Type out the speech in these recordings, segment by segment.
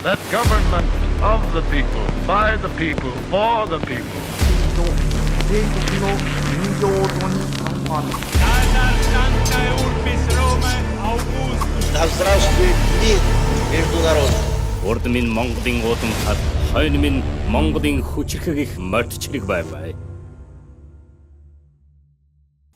That government of the people, by the people, for the people. 米国の人情とに反発 Да здравствует мир международный. Урд минь Монголын уудам хад, хойно минь Монголын хүчрхэг их мордчлог байваа.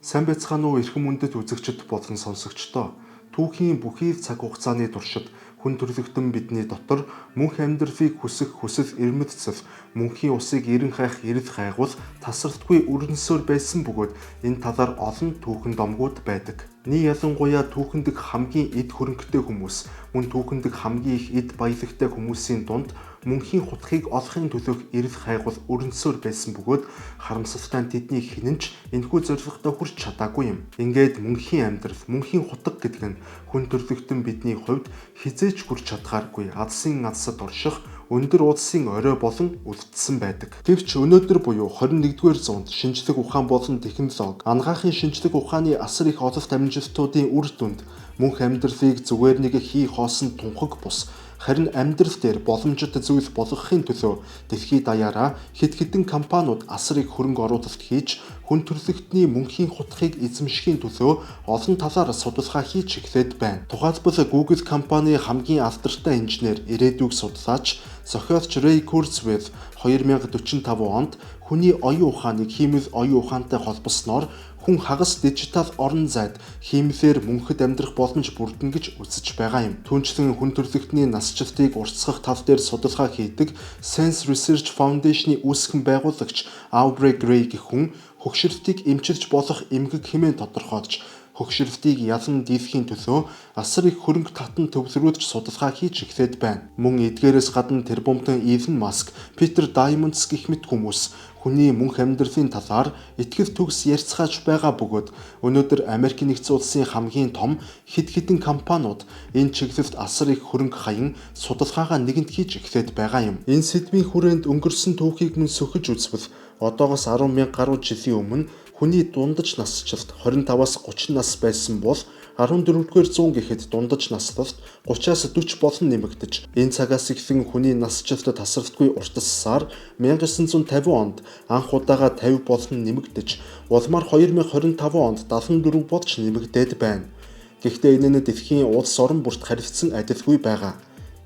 Сайн байцгаана уу эрхэм үндэт үзэгчд болон сонсогчдоо. Түүхийн бүхий цаг хугацааны туршид хүн төрлөختөн бидний дотор мөнх амьдралыг хүсэх хүсэл эрмэлзэх, мөнхийн усыг эрен хайх эрэл хайгуул тасралтгүй өрнөсөөр байсан бөгөөд энэ талаар олон түүхэн домгууд байдаг. Нэг ялангуяа түүхэндэг хамгийн эд хөрөнгөтэй хүмүүс, мөн түүхэндэг хамгийн их эд баялагтай хүмүүсийн дунд мөнхийн хутгийг олохын төлөөх эрэл хайгуул өрнөсөөр байсан бөгөөд харамсалтай тэдний хинэнч энэхүү зорилготой хүрч чадаагүй юм. Ингээд мөнхийн амьдрал, мөнхийн хутаг гэдэг нь хүн төрлөختөн бидний хувьд хизээч хүрч чадхааргүй адсын адсад орших өндөр улсын орой болон үлдсэн байдаг. Гэвч өнөөдөр буюу 21-р зуунд шинжлэх ухаан болон технологи, анагаахын шинжлэх ухааны асар их ололт амжилтуудын үр дүнд мөнх амьдралыг зүгээр нэг хий хоосон тунхаг бус харин амьдрал дээр боломжит зүйл болгохын төлөө дэлхийд даяараа хэд хэдэн компаниуд асар их хөрөнгө оруулалт хийж хүн төрлөختний мөнхийн хутгийг эзэмшихийн төлөө олон талаар судалгаа хийж эхлээд байна. Тухайлбал Google компани хамгийн алдартай инженер, ирээдүйг судлаач, зохиолч Ray Kurzweil 2045 онд хүний оюун ухааныг хиймэл оюун ухаантай холбосноор хүн хагас дижитал орон зайд хиймлэр мөнхөд амьдрах боломж бүрдэн гэж үзэж байгаа юм. Түүнчлэн хүн төрлөختний насжилтыг уртсгах тал дээр судалгаа хийдэг Sense Research Foundation-ы үүсгэн байгуулагч Aubrey Gray гэх хүн хөгшрөлтийг эмчилж болох эмгэг хэмээн тодорхойлж хөгшрөлтийг ялан дийлэхийн төлөө асар их хөрөнгө татан төвлөрүүлж судалгаа хийж эхлээд байна. Мөн эдгээрээс гадна тэр бомтон Elon Musk, Peter Diamandis гэх мэт хүмүүс хүний мөнх амьдралын талаар итгэл төгс ярьцгааж байгаа бөгөөд өнөөдөр Америк нэгдсэн улсын хамгийн том хэд хэдэн компаниуд энэ чиглэлд асар их хөрөнгө хаян судалгаагаа нэгэнт хийж эхлээд байгаа юм. Энэ сэдвийн хүрээнд өнгөрсөн түүхийг мөн сөхөж үзвэл одоогоос 10,000 гаруй жилийн өмнө хүний дундаж насжилт 25-аас 30 нас байсан бол 14-р зуун гэхэд дундаж наслалт 30-аас 40 болон нэмэгдэж энэ цагаас эхлэн хүний насжилт тасралтгүй уртассаар 1950 онд анх удаага 50 болон нэмэгдэж улмаар 2025 онд 74 болж нэмэгдээд байна. Гэхдээ энэ нь дэлхийн улс орон бүрт харилцсан адилгүй байгаа.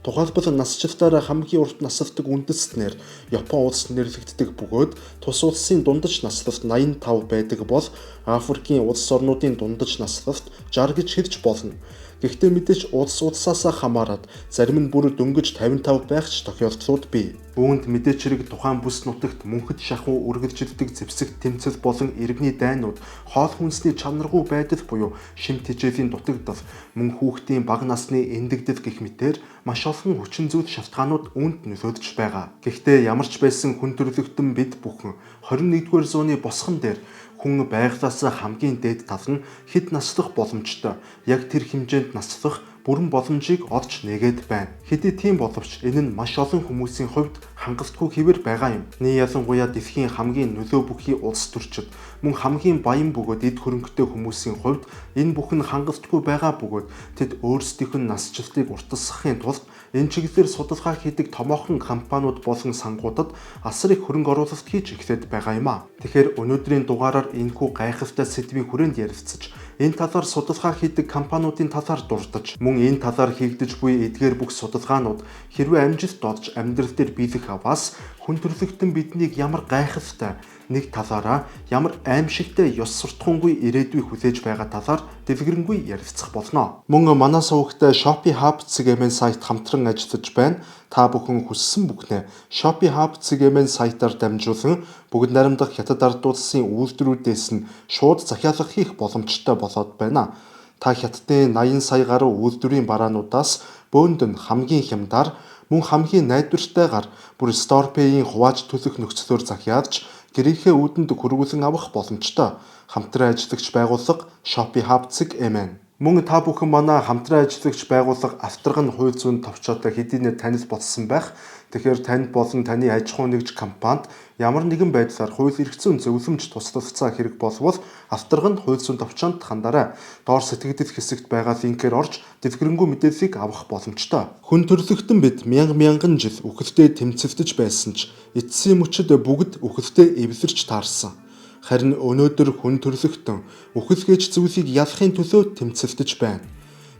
Тухайлбал насжилтаараа хамгийн урт насалдаг үндэстнээр Япон улс нэрлэгддэг бөгөөд тус улсын дундаж наслалт 85 байдаг бол Африкийн улс орнуудын дундаж наслалт 60 гэж хэлж болно. Гэхдээ мэдээж улсаас хамаарат зарим нь бүр дөнгөж 55 байх ч тохиолдлууд бий. Үүнд мэдээч хэрэг тухайн бүс нутагт мөнхөд шахуу үргэлжилдэг зэвсэг тэмцэл болон иргэний дайнууд хоол хүнсний чанаргүй байдал буюу шимт хичээлийн дутагдал мөн хүүхдийн бага насны эндэгдэл гэх мэтээр маш олон хүчин зүйл шалтгаанууд үүнд нөлөөлж байгаа. Гэхдээ ямар ч байсан хүн төрлөختөн бид бүхэн 21-р зууны босгон дээр хүн байглаас хамгийн дээд тал нь хэд наслах боломжтой. Яг тэр хэмжээнд наслах бүрэн боломжийг олж нэгээд байна. Хэдий тийм боловч энэ нь маш олон хүмүүсийн хувьд хангалтгүй хэвээр байгаа юм. Нэг ялангуяа дэлхийн хамгийн нөлөө бүхий улс төрчид мөн хамгийн баян бөгөөд эд хөрөнгөтэй хүмүүсийн хувьд энэ бүхэн хангалтгүй байгаа бөгөөд тэд өөрсдийнх нь насжилтыг уртасгахын тулд энэ чиглэлээр судалгаа хийдэг томоохон компаниуд болон сангуудад асар их хөрөнгө оруулалт хийж эхлээд байгаа юм а. Тэгэхээр өнөөдрийн дугаараар энэхүү гайхалтай сэдвийн хүрээнд ярилцаж энэ талаар судалгаа хийдэг компаниудын талаар дурдж мөн энэ талаар хийгдэж буй эдгээр бүх судалгаанууд хэрвээ амжилт олж амьдрал дээр биелэх аваас хүн төрлөختөн биднийг ямар гайхалтай нэг талаараа ямар аимшигтай ёс суртахуунгүй ирээдүй хүлээж байгаа талаар дэлгэрэнгүй ярилцах болно. Мөн манай сувагтай Shopee Hub цэгийн сайт хамтран ажиллаж байна. Та бүхэн хүссэн бүхнээ Shopee Hub цэгийн сайтаар дамжуулан бүгд наримдах хятад ард улсын үйлдвэрүүдээс нь шууд захиалга хийх боломжтой болоод байна. Та хятадын 80 сая гаруй үйлдвэрийн бараануудаас бөөнд нь хамгийн хямдаар мөн хамгийн найдвартайгаар бүр StorePay-ийн хувааж төлөх нөхцлөөр захиалж гэрийнхээ үүдэнд хөрвүүлэн авах боломжтой. Хамтран ажиллагч байгууллага Shopee Hub цэг эмэн. Мөн та бүхэн манай хамтран ажиллагч байгууллага Авторгын хууль зүйн товчоотой хэдийнэ танил болсон байх. Тэгэхээр танд болон таны аж ахуй нэгж компанид ямар нэгэн байдлаар хууль эрх зүйн зөвлөмж туслалцаа хэрэг болвол Авторгын хууль зүйн товчоонд хандаарай. Доор сэтгэгдэл хэсэгт байгаа линкээр орж дэлгэрэнгүй мэдээллийг авах боломжтой. Хүн төрлөختөн бид мянган жил үхэлдээ тэмцэлдэж байсан ч эцсийн мөчөд бүгд үхэлдээ эвлэрч таарсан. Харин өнөөдөр хүн төрлөختөн үхэл гэж зүйлийг ялахын төлөө тэмцэлдэж байна.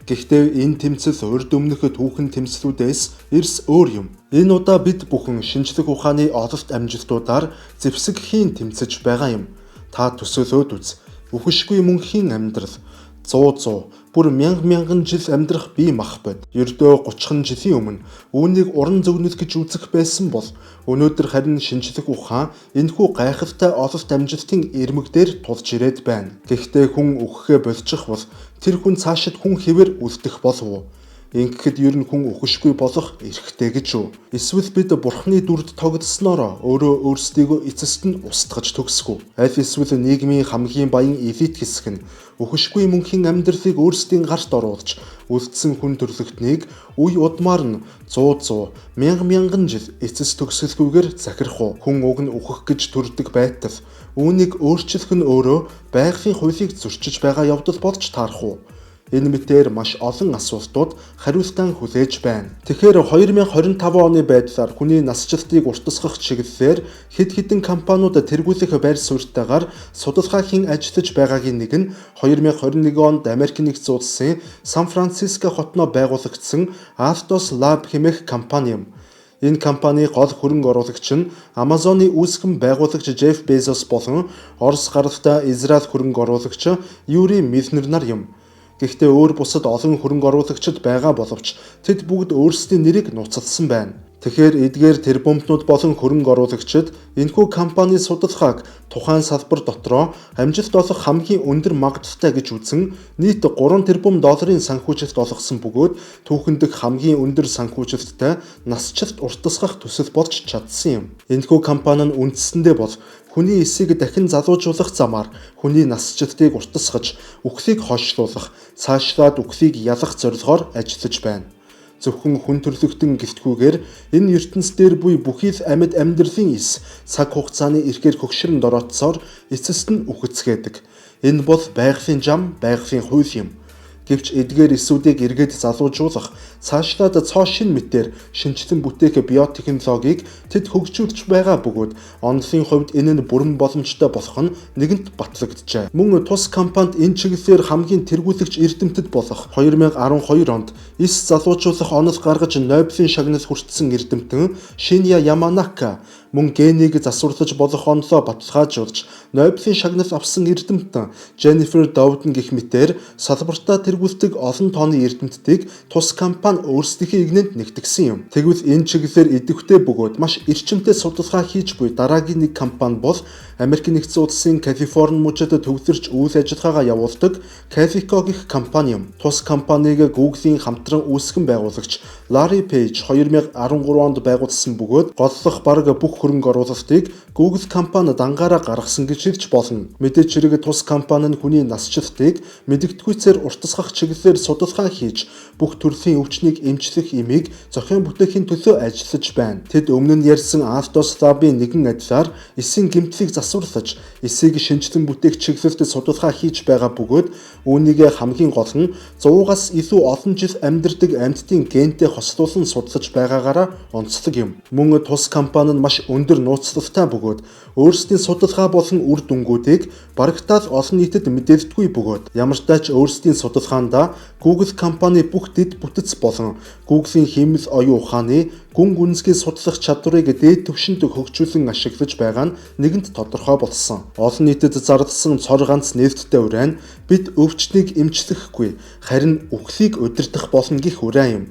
Гэхдээ энэ тэмцэл урд өмнөх түүхэн тэмцлүүдээс эрс өөр юм. Энэ удаа бид бүхэн шинжлэх ухааны ололт амжилтуудаар зэвсэгхийн тэмцэж байгаа юм. Та төсөөлөөд үз. Үхшгүй мөнхийн амьдрал 100 бүр мянган жил амьдрах бие махбод. Ердөө 30 жилийн өмнө үүнийг уран зөгнөл гэж үзэх байсан бол өнөөдөр харин шинжлэх ухаан энэхүү гайхалтай ололт амжилтын ирмэгдээр тулж ирээд байна. Гэхдээ хүн үхэхээ болчих бол тэр хүн цаашид хүн хэвээр үлдэх болов уу? Ингэхэд ер нь хүн үхэшгүй болох эрхтэй гэж үү? Эсвэл бид бурхны дүрд тогтсноороо өөрөө өөрсдийгөө эцэст нь устгаж төгсгөө. Аль эсвэл нийгмийн хамгийн баян элит хэсэг нь үхэшгүй мөнхийн амьдралыг өөрсдийн гарт оруулж үлдсэн хүн төрлөختнийг үе удмаар нь 100 мянган жил эцэс төгсөлгүйгээр захирах уу? Хүн уг нь үхэх гэж төрдөг байтал үүнийг өөрчлөх нь өөрөө байгалийн хуулийг зөрчиж байгаа явдал болж таарах уу? Энэ мэтээр маш олон асуултууд хариултаа хүлээж байна. Тэгэхээр 2025 оны байдлаар хүний насжилтыг уртасгах чиглэлээр хэд хэдэн компаниуд тэргүүлэх байр суурьтайгаар судалгаа хийн ажиллаж байгаагийн нэг нь 2021 онд Америк нэгдсэн улсын Сан Франциско хотноо байгуулагдсан Altos Lab хэмээх компани юм. Энэ компани гол хөрөнгө оруулагч нь Amazon-ы үүсгэн байгуулагч Jeff Bezos болон Орос гаралтай Израиль хөрөнгө оруулагч Юрий Милнер нар юм. Гэхдээ өөр бусад олон хөрөнгө оруулагчид байгаа боловч тэд бүгд өөрсдийн нэрийг нууцлсан байна. Тэгэхээр эдгээр тэрбумтнууд болон хөрөнгө оруулагчид энэхүү компани судалгааг тухайн салбар дотроо амжилт олох хамгийн өндөр магадлалтай гэж үзэн нийт 3 тэрбум долларын санхүүжилт олгосон бөгөөд түүхэндх хамгийн өндөр санхүүжилттэй насжилт уртасгах төсөл болж чадсан юм. Энэхүү компани нь үндсэндээ бол хүний эсийг дахин залуужуулах замаар хүний насжилтыг уртасгаж, үхлийг хойшлуулах, цаашлаад үхлийг ялах зорилгоор ажиллаж байна. Зөвхөн хүн төрлөختөн гэлтгүүгээр энэ ертөнцийн буй бүхий л амьд амьдралын эс цаг хугацааны эрхээр хөгшрөнд ороодсоор эцэст нь үхэцгээдэг. Энэ бол байгалийн зам, байгалийн хууль юм. Гэвч эдгээр эсүүдийг эргээд залуужуулах, цаашлаад цоо шин мэтээр шинжилэн бүтээх биотехнологиг тэд хөгжүүлж байгаа бөгөөд онолын хувьд энэ нь бүрэн боломжтой болох нь нэгэнт батлагджээ. Мөн тус компанид энэ чиглэлээр хамгийн тэргүүлэгч эрдэмтэд болох 2012 онд эс залуужуулах онол гаргаж Нобелийн шагнал хүртсэн эрдэмтэн Шинья Яманака мөн генийг засварлаж болох онолоо баталгаажуулж Нобелийн шагнал авсан эрдэмтэн Jennifer Doudna гэх мэтээр салбартаа тэргүүлдэг олон тооны эрдэмтдийг тус компани өөрсдийнхээ игнэнд нэгтгэсэн юм. Тэгвэл энэ чиглэлээр идэвхтэй бөгөөд маш эрчимтэй судалгаа хийж буй дараагийн нэг компани бол Америк нэгдсэн улсын Калифорни мужид төвлөрч үйл ажиллагаагаа явуулдаг Calico гэх компани юм. Тус компаниг Google-ийн хамтран үүсгэн байгуулагч Larry Page 2013 онд байгуулсан бөгөөд голлох бараг бүх хөрөнгө оруулалтыг Google компани дангаараа гаргасан гэж хэлж болно. Мэдээж хэрэг тус компани нь хүний насжилтыг мэдэгдэхүйцээр уртасгах чиглэлээр судалгаа хийж бүх төрлийн өвчнийг эмчлэх имийг зохион бүтээхийн төлөө ажиллаж байна. Тэд өмнө нь ярьсан Altos Lab-ийн нэгэн адилаар эсийн гэмтлийг засварлаж, эсийг шинжилэн бүтээх чиглэлд судалгаа хийж байгаа бөгөөд үүнийг хамгийн гол нь 100-аас илүү олон жил амьдардаг амьтдын гентэй хослуулан судлаж байгаагаараа онцлог юм. Мөн тус компани нь маш өндөр нууцлалтай бөгөөд өөрсдийн судалгаа болон үр дүнгуудыг барагтаал олон нийтэд мэдээлдэггүй бөгөөд ямар ч тач өөрсдийн судалгаандаа Google компани бүх дэд бүтэц болон Google-ийн хиймэл оюун ухааны гүн гүнзгий судлах чадварыг дээд түвшинд хөгжүүлэн ашиглаж байгаа нь нэгэнт тодорхой болсон. Олон нийтэд зарласан цор ганц нээлттэй уран бид өвчтнийг эмчлэхгүй харин үхлийг удирдах болно гэх уран юм.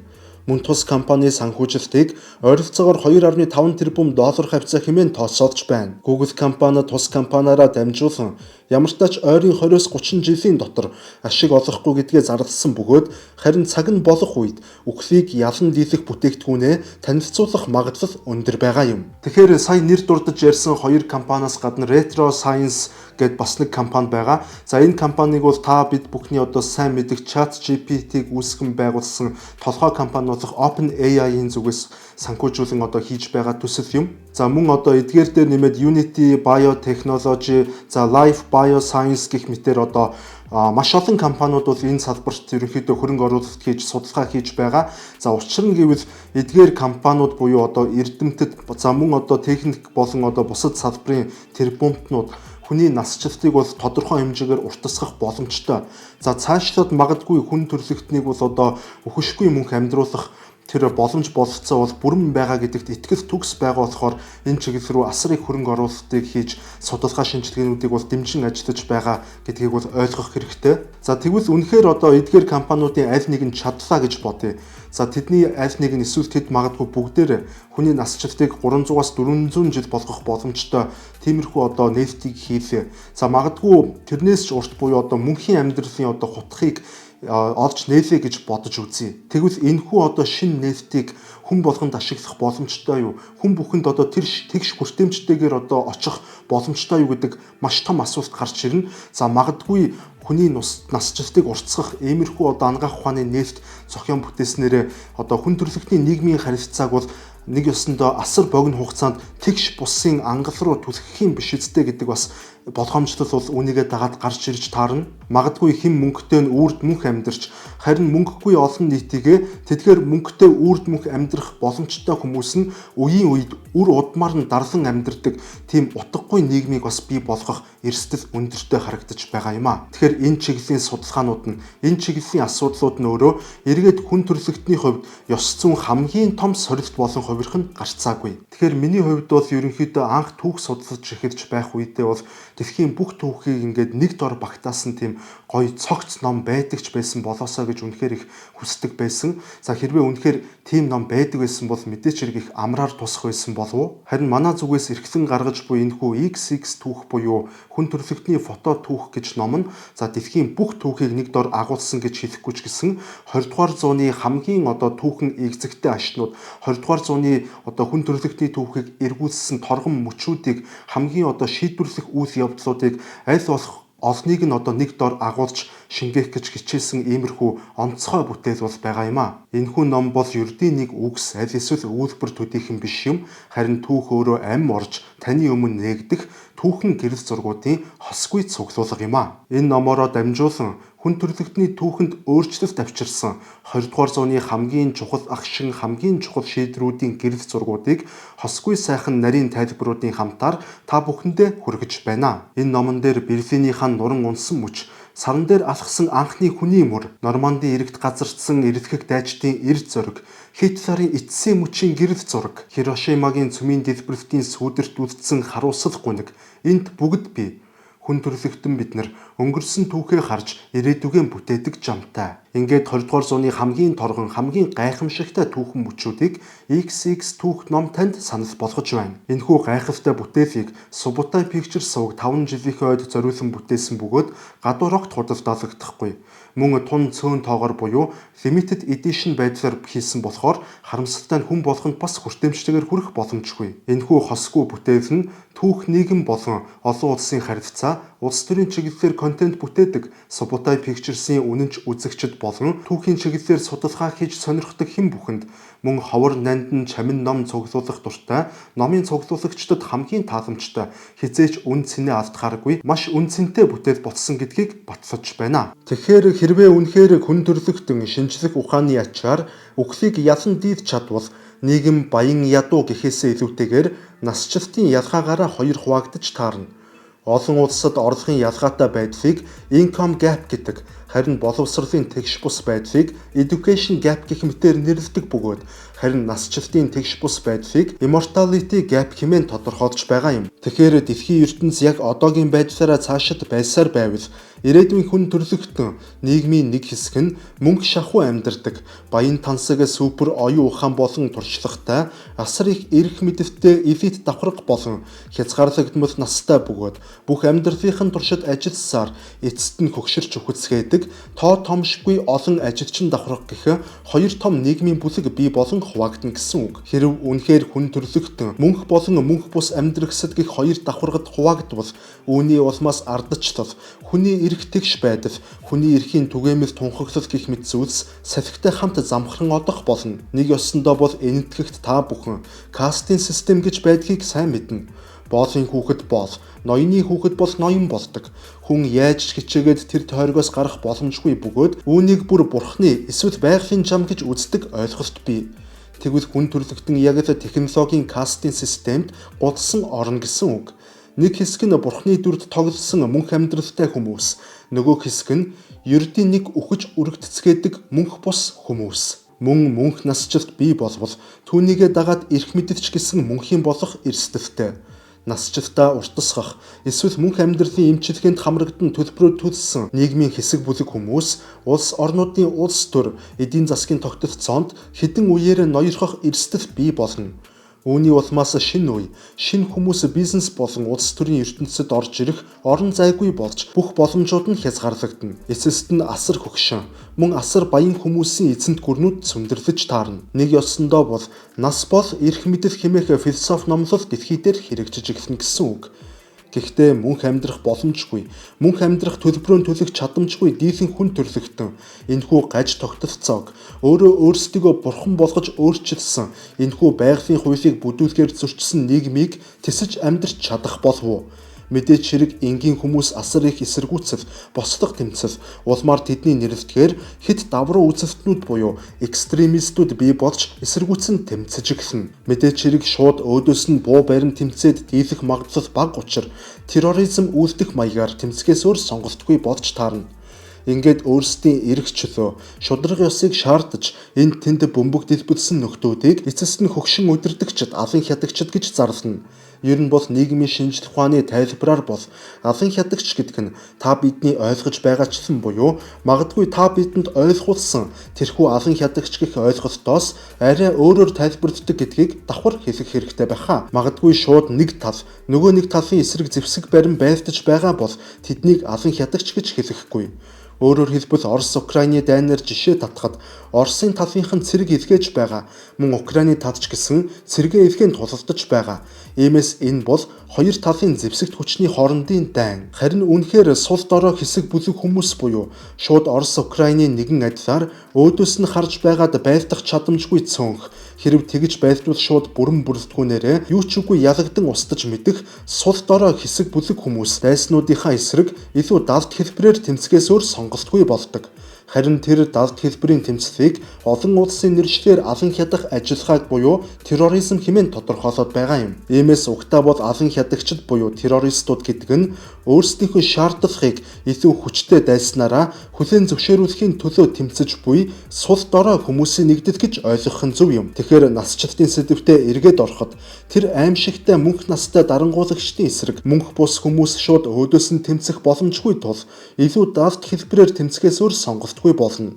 Мөн тус компани санхүүжилтийг ойролцоогоор 2.5 тэрбум доллар хавцаа хэмээн тооцоолж байна. Google компани тус компаниараа дамжуулан ямар ч тач ойрын 20-30 жилийн дотор ашиг олохгүй гэдгээ зарласан бөгөөд харин цаг нь болох үед үхлийг ялан дийлэх бүтээгдэхүүнээ танилцуулах магадлал өндөр байгаа юм. Тэгэхээр сая нэр дурдж ярьсан хоёр компаниас гадна Retro Science гэд бас нэг компани байгаа. За энэ компаниг бол та бид бүхний одоо сайн мэдих ChatGPT-г үүсгэн байгуулсан толгой компани болох OpenAI-ийн зүгээс санхүүжүүлэн одоо хийж байгаа төсөл юм. За мөн одоо эдгээр дээр нэмээд Unity Biotechnology, за Life Bioscience гэх мэтээр одоо маш олон компаниуд бол энэ салбарт ерөнхийдөө хөрөнгө оруулалт хийж судалгаа хийж байгаа. За учир нь гэвэл эдгээр компаниуд буюу одоо эрдэмтэд за мөн одоо техник болон одоо бусад салбарын тэрбумтнууд хүний насжилтыг бол тодорхой хэмжээгээр уртасгах боломжтой. За цаашлаад магадгүй хүн төрөлхтнийг бол одоо өхөшгүй мөнх амьдруулах тэр боломж бололцоо бол бүрэн байгаа гэдэгт итгэл төгс байгаа болохоор энэ чиглэл рүү асар их хөрөнгө оруулалтыг хийж судалгаа шинжилгээнүүдийг бол дэмжин ажиллаж байгаа гэдгийг бол ойлгох хэрэгтэй. За тэгвэл үнэхээр одоо эдгээр компаниудын аль нэг нь чадлаа гэж бодъё. За тэдний аль нэг нь эсвэл тэд магадгүй бүгдээр хүний насжилтыг 300-аас 400 жил болгох боломжтой тиймэрхүү одоо нээлтийг хийлээ. За магадгүй тэрнээс ч урт буюу одоо мөнхийн амьдралын одоо хутгийг олж нээлээ гэж бодож үзье. Тэгвэл энэхүү одоо шинэ нээлтийг хүн болгонд ашиглах боломжтой юу? Хүн бүхэнд одоо тэр тэгш хүртээмжтэйгээр одоо очих боломжтой юу гэдэг маш том асуулт гарч ирнэ. За магадгүй хүний насжилтыг уртасгах иймэрхүү одоо ангаах ухааны нээлт зохион бүтээснээр одоо хүн төрөлхтний нийгмийн харилцааг бол нэг ёсондоо асар богино хугацаанд тэгш бусын ангал руу түлхэх юм биш үстэй гэдэг бас болгоомжлол бол үнийгээ дагаад гарч ирж таарна. Магадгүй хэн мөнгөтэй нь үрд мөнх амьдарч харин мөнгөгүй олон нийтийгээ тэдгээр мөнгөтэй үрд мөнх амьдрах боломжтой хүмүүс нь үеийн үед үр удмаар нь дарлан амьдардаг тийм утгагүй нийгмийг бас бий болгох эрсдэл өндөртэй харагдаж байгаа юм а. Тэгэхээр энэ чиглэлийн судалгаанууд нь энэ чиглэлийн асуудлууд нь өөрөө эргээд хүн төрөлхтний хувьд ёс зүйн хамгийн том сорилт болон хувирах нь гарцаагүй. Тэгэхээр миний хувьд бол ерөнхийдөө анх түүх судалж эхэлж байх үедээ бол дэлхийн бүх түүхийг ингээд нэг дор багтаасан тийм гоё цогц ном байдаг ч байсан болоосоо гэж үнэхээр их хүсдэг байсан. За хэрвээ үнэхээр тийм ном байдаг байсан бол мэдээч хэрэг их амраар тусах байсан болов уу? Харин манай зүгээс эрхлэн гаргаж буй энэхүү XX түүх буюу хүн төрөлхтний фото түүх гэж ном нь за дэлхийн бүх түүхийг нэг дор агуулсан гэж хэлэхгүй ч гэсэн 20 дугаар зууны хамгийн одоо түүхэн эгзэгтэй ашнууд 20 дугаар зууны одоо хүн төрөлхтний түүхийг эргүүлсэн торгон мөчүүдийг хамгийн одоо шийдвэрлэх үйл явдлуудыг аль болох олныг нь одоо нэг дор агуулж шингээх гэж хичээсэн иймэрхүү онцгой бүтээл бол байгаа юм а. Энэхүү ном бол ердийн нэг үгс аль эсвэл үйлбэр төдийхэн биш юм. Харин түүх өөрөө амь орж таны өмнө нээгдэх түүхэн гэрэл зургуудын хосгүй цуглуулга юм а. Энэ номороо дамжуулан хүн төрөлхтний түүхэнд өөрчлөлт авчирсан 20 дугаар зууны хамгийн чухал агшин хамгийн чухал шийдрүүдийн гэрэл зургуудыг хосгүй сайхан нарийн тайлбаруудын хамтаар та бүхэндээ хүргэж байна. Энэ номон дээр Берлиний хан нуран унсан мөч, саран дээр алхсан анхны хүний мөр, Нормандын иргэд газардсан эрэлхэх дайчдын эрд зураг, Хитлерийн эцсийн мөчийн гэрэл зураг, Хирошимагийн цөмийн дэлбэрэлтийн сүүдэрт үлдсэн харуулсал гуниг энд бүгд бий. Хүн төрөлхтөн бид нар өнгөрсөн түүхээ харж ирээдүгэн бүтээдэг жамтай. Ингээд 20 дугаар зууны хамгийн торгон хамгийн гайхамшигтай түүхэн мөчүүдийг XX түүх ном танд санал болгож байна. Энэхүү гайхалтай бүтээлийг Subotai Pictures сувг 5 жилийнхээ ойд зориулсан бүтээсэн бөгөөд гадуур огт худалдаалагдахгүй. Мөн тун цөөн тоогоор буюу limited edition байдлаар хийсэн болохоор харамсалтай нь хүн болгонд бас хүртээмжтэйгээр хүрэх боломжгүй. Энэхүү хосгүй бүтээл нь түүх нийгэм болон олон улсын харилцаа, улс төрийн чиглэлээр контент бүтээдэг Subotai Pictures-ийн үнэнч үзэгчид болон түүхийн чиглэлээр судалгаа хийж сонирхдаг хэн бүхэнд мөн ховор нандин чамин ном цуглуулах дуртай номын цуглуулагчдад хамгийн тааламжтай хизээч үн цэнэ алдахааргүй маш үн цэнтэй бүтээл болсон гэдгийг батлаж байна. Тэгэхээр хэрвээ үнэхээр хүн төрөлхтөн шинжлэх ухааны ачаар үхлийг ялан дийлж чадвал нийгэм баян ядуу гэхээсээ илүүтэйгээр насжилтын ялгаагаараа хоёр хуваагдаж таарна. Олон улсад орлогын ялгаатай байдлыг income gap гэдэг, харин боловсролын тэгш бус байдлыг education gap гэх мэтээр нэрлэдэг бөгөөд Харин насжилтын тэгш бус байдлыг immortality gap хэмээн тодорхойлж байгаа юм. Тэгэхээр дэлхийн ертөнц яг одоогийн байдлаараа цаашид байсаар байвал ирээдүйн хүн төрлөختөн нийгмийн нэг хэсэг нь мөнгө шахуу амьдардаг, баян тансаг супер оюун ухаан болон туршлагатай, асар их эрх мэдэлтэй элит давхарга болон хязгаарлагдмал настай бөгөөд бүх амьдралын туршид ажилласаар эцэст нь хөгшөрч үхэлцгээдэг, тоо томшгүй олон ажилчин давхарга гэх хоёр том нийгмийн бүлэг бий болон хуваагдана гэсэн үг. Хэрв үнэхээр хүн төрлөختөн мөнх болон мөнх бус амьдрахсад гэх хоёр давхаргад хуваагдвал үүний улмаас ардчлал, хүний эрх тэгш байдал, хүний эрхийн түгээмэл тунхаглал гэх мэт зүйлс салхитай хамт замхран одох болно. Нэг ёсондоо бол энэтхэгт та бүхэн кастинг систем гэж байдгийг сайн мэднэ. Боолын хүүхэд боол, ноёны хүүхэд бол ноён болдог. Хүн яаж хичээгээд тэр тойргоос гарах боломжгүй бөгөөд үүнийг бүр бурхны эсвэл байгалийн зам гэж үздэг ойлголт бий. Тэгвэл хүн төрлөختөн яг л технологийн кастинг системд гудсан орно гэсэн үг. Нэг хэсэг нь бурхны дүрд тоглосон мөнх амьдралтай хүмүүс, нөгөө хэсэг нь ердийн нэг үхэж үргэлцгээдэг мөнх бус хүмүүс. Мөнх насжилт бий болвол түүнийгээ дагаад эрх мэдэлч гэсэн мөнхийн болох эрсдэлтэй. Насжилтаа уртасгах эсвэл мөнх амьдралын эмчилгээнд хамрагдан төлбөрөөр төлсөн нийгмийн хэсэг бүлэг хүмүүс улс орнуудын улс төр эдийн засгийн тогтолцоонд хэдэн үеэр ноёрхох эрсдэл бий болно. Үүний улмаас шинэ үе, шинэ хүмүүс бизнес болон улс төрийн ертөнцид орж ирэх орон зайгүй болж бүх боломжууд нь хязгаарлагдана. Эцэст нь асар хөгшин, мөн асар баян хүмүүсийн эзэнт гүрнүүд цөмдөрлөж таарна. Нэг ёсондоо бол нас бол эрх мэдэл хэмээх философи номлол дэлхий дээр хэрэгжиж эхэлнэ гэсэн үг. Гэхдээ мөнх амьдрах боломжгүй, мөнх амьдрах төлбөрөөр төлөх чадамжгүй дийлэн хүн төрлөختөн энэхүү гаж тогтолцоог өөрөө өөрсдийгөө бурхан болгож өөрчилсөн энэхүү байгалийн хуулийг бүдүүлгээр зөрчсөн нийгмийг тэсэж амьдрч чадах болов уу? Мэдээж хэрэг энгийн хүмүүс асар их эсэргүүцэл, бослого тэмцэл, улмаар тэдний нэрлэлтгээр хэд давруу үзэлтнүүд буюу экстремистүүд бий болж эсэргүүцэн тэмцэж эхэлнэ. Мэдээж хэрэг шууд өөдөөс нь буу барин тэмцээд дийлэх магадлал бага учраас терроризм үйлдэх маягаар тэмцгээс өөр сонголтгүй болж таарна. Ингээд өөрсдийн эрх чөлөө, шударга ёсыг шаардаж энд тэнд бөмбөг дэлбэлсэн нөхдүүдийг эцэст нь хөгшин удирдагчид, алын хядагчид гэж зарлана. Ер нь бол нийгмийн шинжлэх ухааны тайлбараар бол алын хядагч гэдэг нь та бидний ойлгож байгаачлан буюу магадгүй та бидэнд ойлгуулсан тэрхүү алан хядагч гэх ойлголтоос арай өөрөөр тайлбарладаг гэдгийг давхар хэлэх хэрэгтэй байхаа. Магадгүй шууд нэг тал нөгөө нэг талын эсрэг зэвсэг барин байлдаж байгаа бол тэднийг алан хядагч гэж хэлэхгүй. Өөрөөр хэлбэл Орос Украины дайнаар жишээ татхад Оросын талынхан цэрэг илгээж байгаа, мөн Украины талч гэсэн цэрэгээ илгээнд тулалдаж байгаа. Иймээс энэ бол хоёр талын зэвсэгт хүчний хоорондын дайн. Харин үнэхээр сул дорой хэсэг бүлэг хүмүүс буюу шууд Орос Украины нэгэн адилаар өөдөөс нь харж байгаад байлдах чадамжгүй цөөнх. Хэрв тэгж байлдвал шууд бүрэн бүрэлдэхүүнээрээ юу ч үгүй ялагдсан устдаж мэдэх сул дорой хэсэг бүлэг хүмүүс дайснуудынхаа эсрэг илүү далд хэлбэрээр тэмцгээс өөр сонголтгүй болдог. Харин тэр далд хэлбэрийн тэмцлийг олон улсын нэршлэр алан хядах ажиллагааг буюу терроризм хэмээн тодорхойлоод байгаа юм. Иймээс угтаа бол алан хядагчид буюу террористууд гэдэг нь өөрсдийнхөө шаардлагыг илүү хүчтэй дайснараа хүлээн зөвшөөрүүлэхийн төлөө тэмцэж буй сул дорой хүмүүсийн нэгдэл гэж ойлгох нь зөв юм. Тэгэхээр насжилтын сэдвтэ эргээд ороход тэр аимшигтай мөнх настай дарангуулагчдын эсрэг мөнх бус хүмүүс шууд өөдөөс нь тэмцэх боломжгүй тул илүү далд хэлбэрээр тэмцгээс өөр сонголтгүй болно.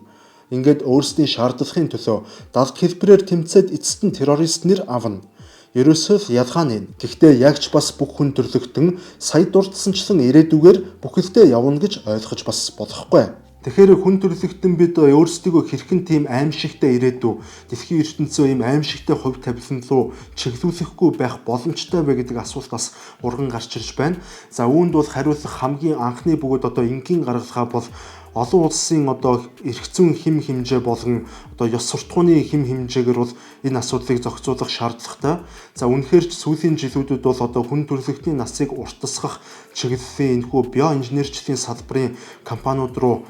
Ингээд өөрсдийн шаардлагын төлөө далд хэлбэрээр тэмцээд эцэст нь террорист нэр авна. Ерөөсөө ялгаа нь. Гэхдээ яг ч бас бүх хүн төрлөختөн сая дурдсанчлан ирээдүгээр бүхэлдээ явна гэж ойлгож бас болохгүй. Тэгэхээр хүн төрлөختөн бид өөрсдийгөө хэрхэн тийм аимшигтай ирээдүй, дэлхийн ертөнцөө ийм аимшигтай хувь тавилан руу чиглүүлэхгүй байх боломжтой вэ гэдэг асуулт бас урган гарч ирж байна. За үүнд бол хариулах хамгийн анхны бөгөөд энгийн гаргалгаа бол олон улсын эрх зүйн хэм хэмжээ болон ёс суртахууны хэм хэмжээгээр бол энэ асуудлыг зохицуулах шаардлагатай. За үнэхээр ч сүүлийн жилүүдэд бол хүн төрөлхтний насыг уртасгах чиглэлийн энэхүү биоинженерчлийн салбарын компаниуд руу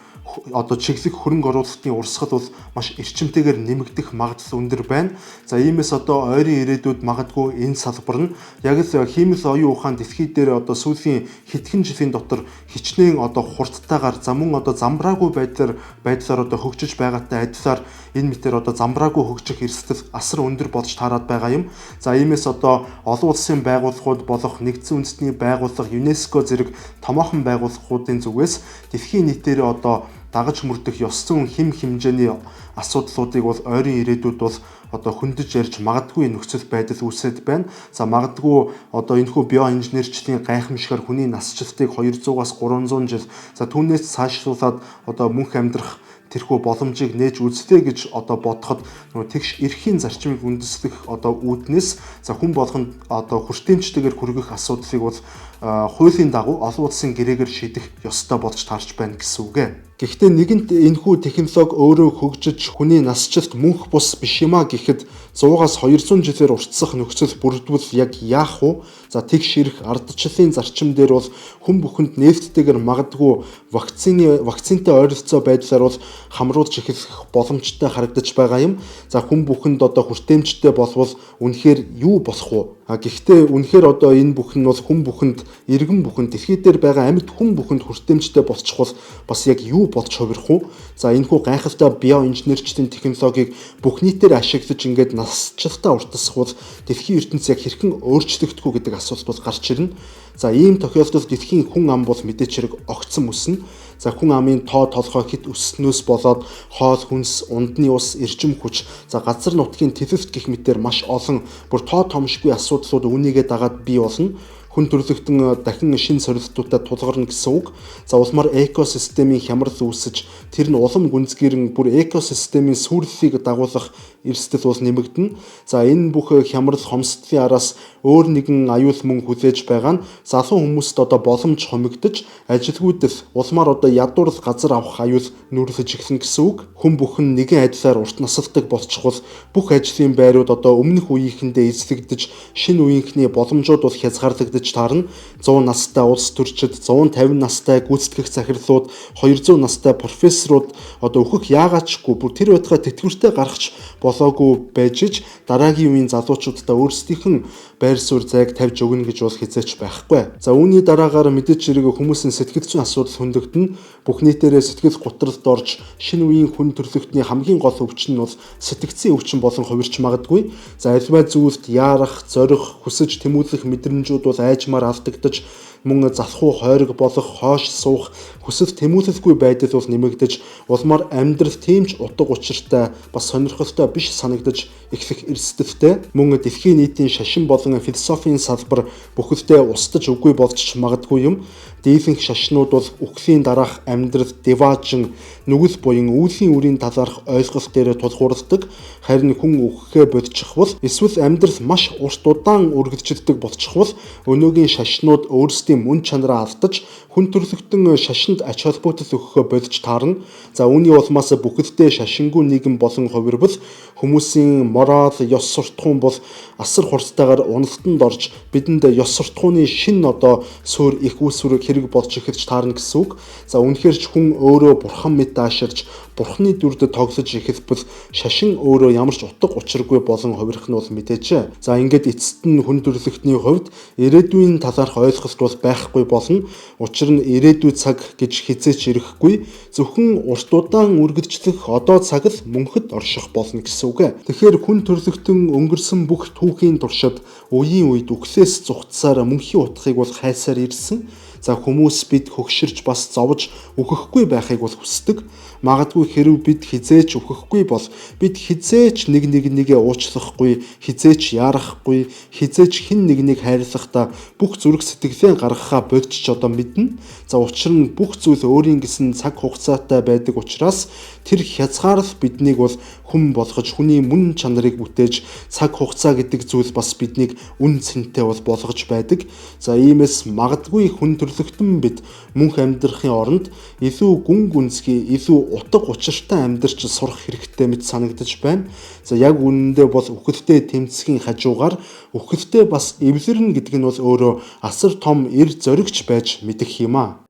одоо чиглэх хөрөнгө оруулалтын урсгал бол маш эрчимтэйгээр нэмэгдэх магадлал өндөр байна. За иймээс одоо ойрын ирээдүйд магадгүй энэ салбар нь яг л хиймэл оюун ухаан дэлхий дээр одоо сүүлийн хэдхэн жилийн дотор хичнээн одоо хурдтайгаар за мөн одоо замбраагүй байдлаар одоо хөгжиж байгаатай адилаар энэ мэтэр одоо замбраагүй хөгжих эрсдэл асар өндөр болж таарад байгаа юм. За иймээс одоо олон улсын байгууллагууд болох нэгдсэн үндэсний байгууллага ЮНЕСКО зэрэг томоохон байгууллагуудын зүгээс дэлхийн нийтээр одоо дагаж мөрдөх ёс зүйн хэм хэмжээний асуудлуудыг бол ойрын ирээдүйд бол одоо хөндөж ярьж магадгүй нөхцөл байдал үүсэт байна. За магадгүй одоо энэхүү биоинженерчлийн гайхамшигар хүний насжилтыг 200-аас 300 жил за түүнээс цаашлуулад одоо мөнх амьдрах тэрхүү боломжийг нээж үзлээ гэж одоо бодоход тэгш эрхийн зарчмыг үндэслэх одоо үүднээс за хүн болгонд одоо хүртээмжтэйгээр хүргэх асуудлыг бол хуулийн дагуу олон улсын гэрээгээр шийдэх ёстой болж таарч байна гэсэн үг ээ. Гэхдээ нэгэнт энэхүү технологи өөрөө хөгжиж хүний насжилт мөнх бус биш юмаа гэхэд 100-аас 200 жилээр уртсах нөхцөл бүрдвэл яг яах вэ? За тэгш ирэх ардчлалын зарчим дээр бол хүн бүхэнд нээлттэйгээр магадгүй вакцинтай ойролцоо байдлаар бол хамруулж эхлэх боломжтой харагдаж байгаа юм. За хүн бүхэнд одоо хүртээмжтэй болвол үнэхээр юу болох вэ? Гэхдээ үнэхээр одоо энэ бүхэн нь бол хүн бүхэнд иргэн бүхэнд дэлхий дээр байгаа амьд хүн бүхэнд хүртээмжтэй болчих бол бас яг юу болж хувирах вэ? За энэхүү гайхалтай биоинженерчлийн технологиг бүх нийтээр ашиглаж ингээд насжилтаа уртасхвал дэлхийн ертөнц яг хэрхэн өөрчлөгдөх үү гэдэг асуулт бол гарч ирнэ. За ийм тохиолдолд дэлхийн хүн ам бол мэдээч хэрэг огцон өснө. За хүн амын тоо толгой хит өснөөс болоод хоол хүнс, ундны ус, эрчим хүч, за газар нутгийн тэлэлт гэх мэтээр маш олон бүр тоо томшгүй асуудлууд үүнийгээ дагаад бий болно. Хүн төрлөختөн дахин шин сорилтуудад тулгарна гэсэн үг. За улмаар экосистемийн хямрал үүсэж тэр нь улам гүнзгийрэн бүр экосистемийн сүрлэлийг дагуулах эрсдэл бол нэмэгдэнэ. За энэ бүх хямрал хомсдлын араас өөр нэгэн аюул мөн хүлээж байгаа нь залуу хүмүүст одоо боломж хомигдож ажилгүйдэл улмаар одоо ядуурл газар авах аюул нүрлэж эхлэн гэсэн үг. Хүн бүхэн нэгэн адилаар урт насалдаг болчихвол бүх ажлын байрууд одоо өмнөх үеийнхэндээ эзлэгдэж шинэ үеийнхний боломжууд бол хязгаарлагдаж таарна. 100 настай улс төрчид, 150 настай гүйцэтгэх захирлууд, 200 настай профессоруд одоо өөхөх яагаачгүй бүр тэр байтугай тэтгэвртэй гаргах болоогүй байж иж дараагийн үеийн залуучуудаа өөрсдийнх нь байр суурь зайг тавьж өгнө гэж бол хязгаарч байхгүй. За үүний дараагаар мэдээж хэрэг хүмүүсийн сэтгэл зүйн асуудал хөндөгдөн бүх нийтээрээ сэтгэл гутралд орж шинэ үеийн хүн төрлөختний хамгийн гол өвчин нь бол сэтгцийн өвчин болон хувирч магадгүй. За альва зүйлд яарах, зорих, хүсэж тэмүүлэх мэдрэмжүүд бол айжмаар алдагдаж мөн залхуу хойрог болох, хоош суух, хүсэл тэмүүлэлгүй байдал бол нэмэгдэж улмаар амьдрал тиймч утга учиртай бас сонирхолтой биш санагдаж эхлэх эрсдэлтэй. Мөн дэлхийн нийтийн шашин болон философийн салбар бүхэлдээ устдаж үгүй болж магадгүй юм. Дийлэнх шашнууд бол үхлийн дараах амьдрал деважин нүгэл буян үүлийн үрийн талаарх ойлголт дээр тулгуурладаг. Харин хүн үхэхээ бодчих бол эсвэл амьдрал маш урт удаан үргэлжилдэг болчих бол өнөөгийн шашнууд өөрсдийн мөн чанараа алдаж хүн төрлөختөн шашинд ач холбогдол өгөхөө бодож таарна. За үүний улмаас бүхэлдээ шашингүй нийгэм болон хувирбал хүмүүсийн морал, ёс суртахуун бол асар хурцтайгаар уналтанд орж бидэнд ёс суртахууны шинэ одоо суурь их үүсвэр хэрэг болж эхэлж таарна гэсэн үг. За үнэхээр ч хүн өөрөө бурхан мэд дааширч бурхны дүрд тоглож эхэлбэл шашин өөрөө ямар ч утга учиргүй болон хувирах нь бол мэдээч. За ингээд эцэст нь хүн төрлөختний хувьд ирээдүйн талаарх ойлголт бол байхгүй болно. Учир нь ирээдүй цаг гэж хизээч ирэхгүй. Зөвхөн урт удаан үргэлжлэх одоо цаг л мөнхөд орших болно гэсэн үг. Тэгэхээр хүн төрлөختөн өнгөрсөн бүх түүхийн туршид үеийн үед үхлээс зүгтсаар мөнхийн утгыг бол хайсаар ирсэн. За хүмүүс бид хөгширч бас зовж үхэхгүй байхыг бол хүсдэг. Магадгүй хэрв бид хизээч үхэхгүй бол бид хизээч нэгээ уучлахгүй, хизээч яарахгүй, хизээч хэн нэгнийг хайрлахдаа бүх зүрх сэтгэлээ гаргахаа бодчих одоо мэднэ. За учир нь бүх зүйл өөрийн гэсэн цаг хугацаатай байдаг учраас тэр хязгаарл биднийг бол хүн болгож хүний мөн чанарыг бүтээж цаг хугацаа гэдэг зүйл бас биднийг үн цэнтэй бол болгож байдаг. За иймээс магадгүй хүн төрлөختөн бид мөнх амьдрахын оронд илүү гүн гүнзгий, илүү утга учиртай амьдарч сурах хэрэгтэй мэт санагдаж байна. За яг үнэндээ бол үхэлтэй тэмцэхийн хажуугаар үхэлтэй бас эвлэрнэ гэдэг нь бол өөрөө асар том эр зоригч байж мэдэх юм аа.